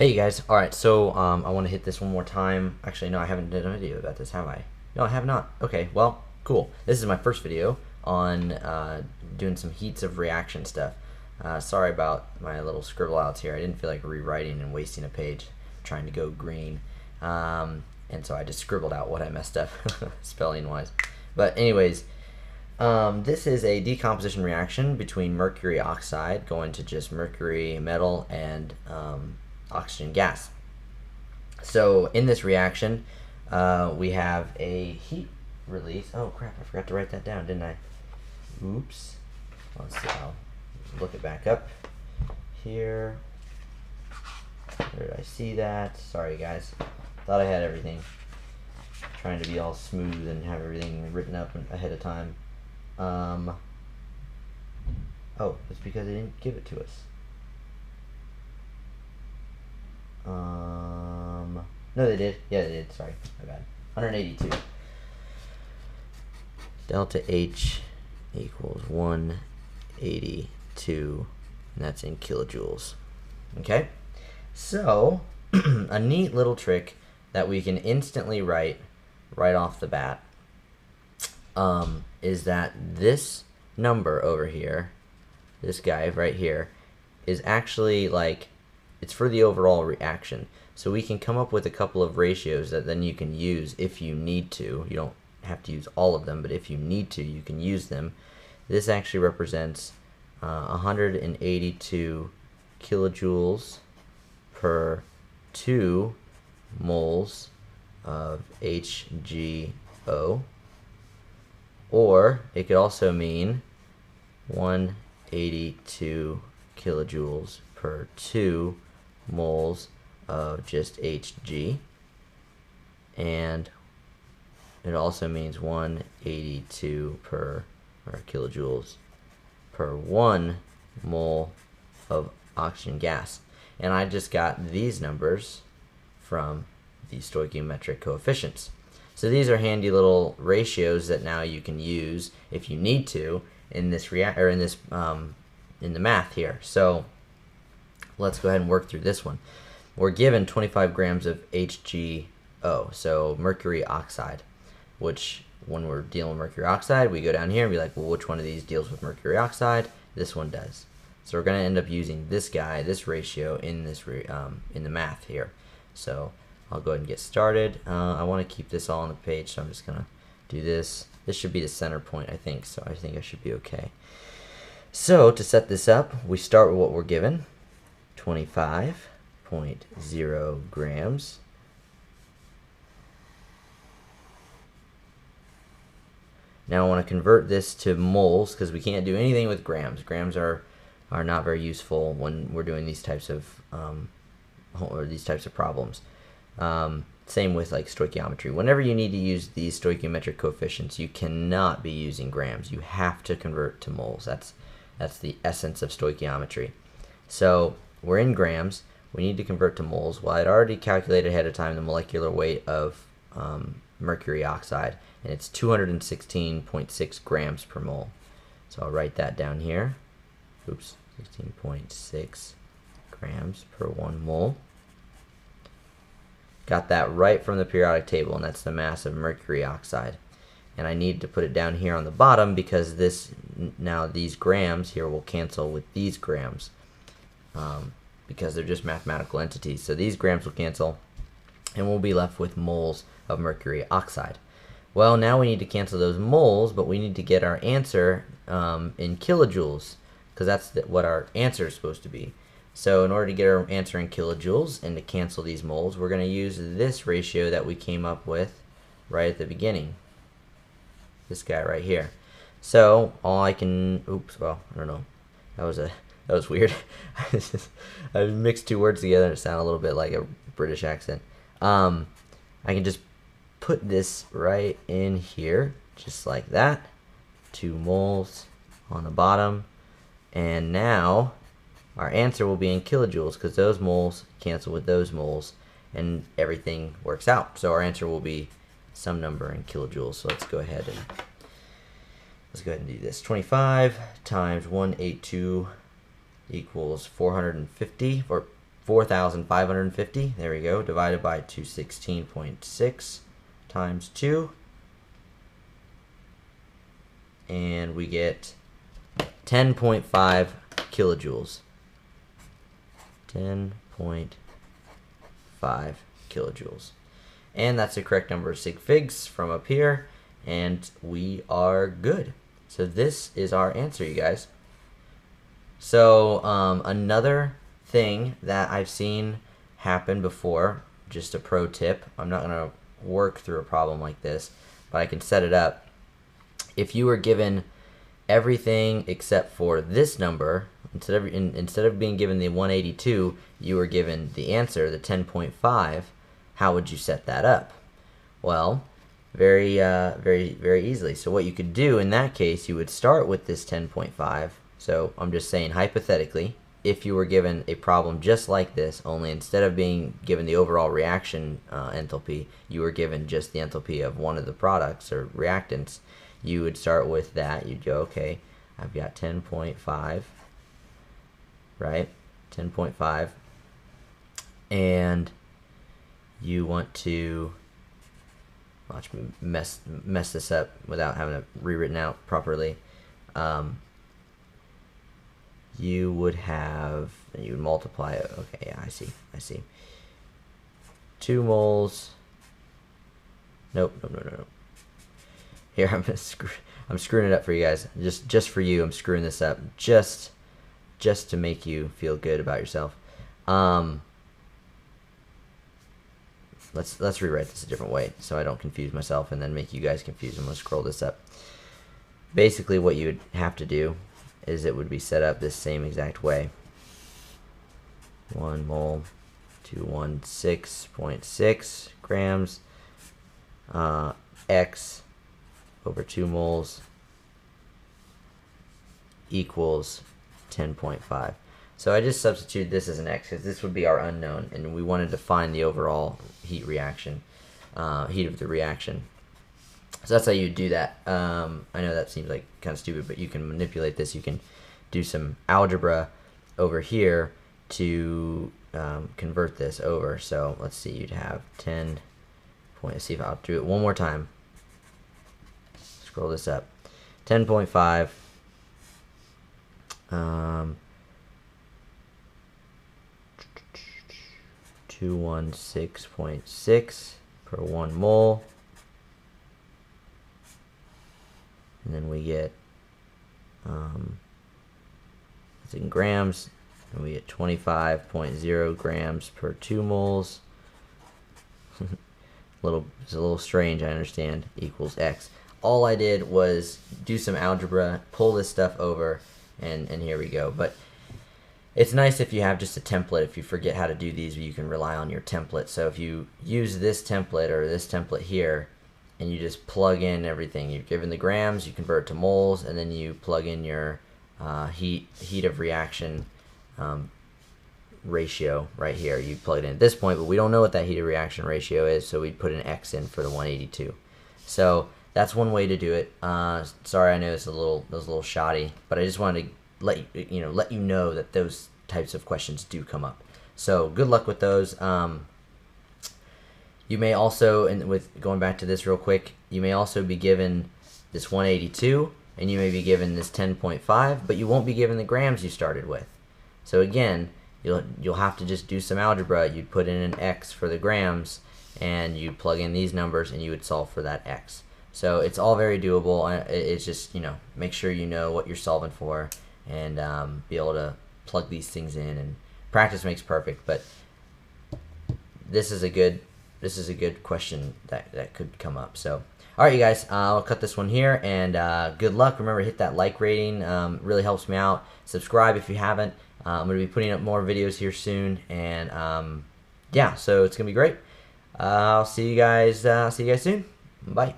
Hey you guys, alright, so I want to hit this one more time. Actually, no, I haven't done a video about this, have I? No, I have not. Okay, well, cool. This is my first video on doing some heats of reaction stuff. Sorry about my little scribble outs here. I didn't feel like rewriting and wasting a page trying to go green. And so I just scribbled out what I messed up spelling-wise. But anyways, this is a decomposition reaction between mercury oxide going to just mercury metal and oxygen gas. So in this reaction, we have a heat release. Oh crap, I forgot to write that down, didn't I? Oops. Let's see, I'll look it back up here. Where did I see that? Sorry guys, thought I had everything. Trying to be all smooth and have everything written up ahead of time. Oh, it's because they didn't give it to us. No, they did. Yeah, they did. Sorry, my bad. 182. Delta H equals 182, and that's in kilojoules. Okay, so a neat little trick that we can instantly write right off the bat is that this number over here, this guy right here, is actually like, it's for the overall reaction. So we can come up with a couple of ratios that then you can use if you need to. You don't have to use all of them, but if you need to, you can use them. This actually represents 182 kilojoules per 2 moles of HGO. Or it could also mean 182 kilojoules per 2 moles of just Hg, and it also means 182 kilojoules per 1 mole of oxygen gas. And I just got these numbers from the stoichiometric coefficients. So these are handy little ratios that now you can use if you need to in this in the math here. So let's go ahead and work through this one. We're given 25 grams of HGO, so mercury oxide, which when we're dealing with mercury oxide, we go down here and be like, well, which one of these deals with mercury oxide? This one does. So we're going to end up using this guy, this ratio, in this in the math here. So I'll go ahead and get started. I want to keep this all on the page, so I'm just going to do this. This should be the center point, I think, so I think I should be okay. So to set this up, we start with what we're given, 25.0 grams. Now I want to convert this to moles because we can't do anything with grams. Grams are not very useful when we're doing these types of problems. Same with like stoichiometry. Whenever you need to use these stoichiometric coefficients, you cannot be using grams. You have to convert to moles. That's the essence of stoichiometry. So we're in grams. We need to convert to moles. Well, I'd already calculated ahead of time the molecular weight of mercury oxide, and it's 216.6 grams per mole. So I'll write that down here. Oops, 16.6 grams per 1 mole. Got that right from the periodic table, and that's the mass of mercury oxide. And I need to put it down here on the bottom because now these grams here will cancel with these grams because they're just mathematical entities. So these grams will cancel, and we'll be left with moles of mercury oxide. Well, now we need to cancel those moles, but we need to get our answer in kilojoules because that's what our answer is supposed to be. So in order to get our answer in kilojoules and to cancel these moles, we're going to use this ratio that we came up with right at the beginning. This guy right here. So all I can, oops, well, I don't know. That was weird. I mixed two words together and it sounded a little bit like a British accent. I can just put this right in here, just like that. 2 moles on the bottom. And now our answer will be in kilojoules because those moles cancel with those moles and everything works out. So our answer will be some number in kilojoules. So let's go ahead and do this. 25 times 182 equals 450, or 4,550, there we go, divided by 216.6 times 2, and we get 10.5 kilojoules. 10.5 kilojoules. And that's the correct number of sig figs from up here, and we are good. So this is our answer, you guys. So another thing that I've seen happen before, just a pro tip, I'm not going to work through a problem like this, but I can set it up. If you were given everything except for this number, instead of being given the 182, you were given the answer, the 10.5, how would you set that up? Well, very easily. So what you could do in that case, you would start with this 10.5. So I'm just saying hypothetically, if you were given a problem just like this, only instead of being given the overall reaction enthalpy, you were given just the enthalpy of one of the products or reactants, you would start with that. You'd go, okay, I've got 10.5, right? 10.5, and you want to, watch me mess this up without having it rewritten out properly. You would have, you would multiply it. Okay, yeah, I see. 2 moles. Nope. Here, I'm screwing it up for you guys. Just for you, I'm screwing this up. Just to make you feel good about yourself. Let's rewrite this a different way so I don't confuse myself and then make you guys confused. I'm gonna scroll this up. Basically, what you would have to do is it would be set up this same exact way. 1 mole, 216.6 grams, X over 2 moles equals 10.5. So I just substituted this as an X because this would be our unknown, and we wanted to find the overall heat reaction, heat of the reaction. So that's how you do that. I know that seems like kind of stupid, but you can manipulate this. You can do some algebra over here to convert this over. So let's see, you'd have 10. Let's see if I'll do it one more time. Scroll this up. 10.5. 216.6 per 1 mole. And then we get, it's in grams, and we get 25.0 grams per 2 moles. It's a little strange, I understand, equals X. All I did was do some algebra, pull this stuff over, and here we go. But it's nice if you have just a template. If you forget how to do these, you can rely on your template. So if you use this template or this template here, and you just plug in everything. You're given the grams, you convert it to moles, and then you plug in your heat of reaction ratio right here. You plug it in at this point, but we don't know what that heat of reaction ratio is, so we put an X in for the 182. So that's one way to do it. Sorry, I know it's a little shoddy, but I just wanted to let you know that those types of questions do come up. So good luck with those. You may also, and with going back to this real quick, you may also be given this 182, and you may be given this 10.5, but you won't be given the grams you started with. So again, you'll have to just do some algebra. You'd put in an X for the grams, and you plug in these numbers, and you would solve for that X. So it's all very doable. It's just, make sure you know what you're solving for, and be able to plug these things in. And practice makes perfect, but this is a good question that could come up. So, all right, you guys, I'll cut this one here, and good luck. Remember to hit that like rating. Really helps me out. Subscribe if you haven't. I'm going to be putting up more videos here soon, and yeah, so it's going to be great. I'll see you guys soon. Bye.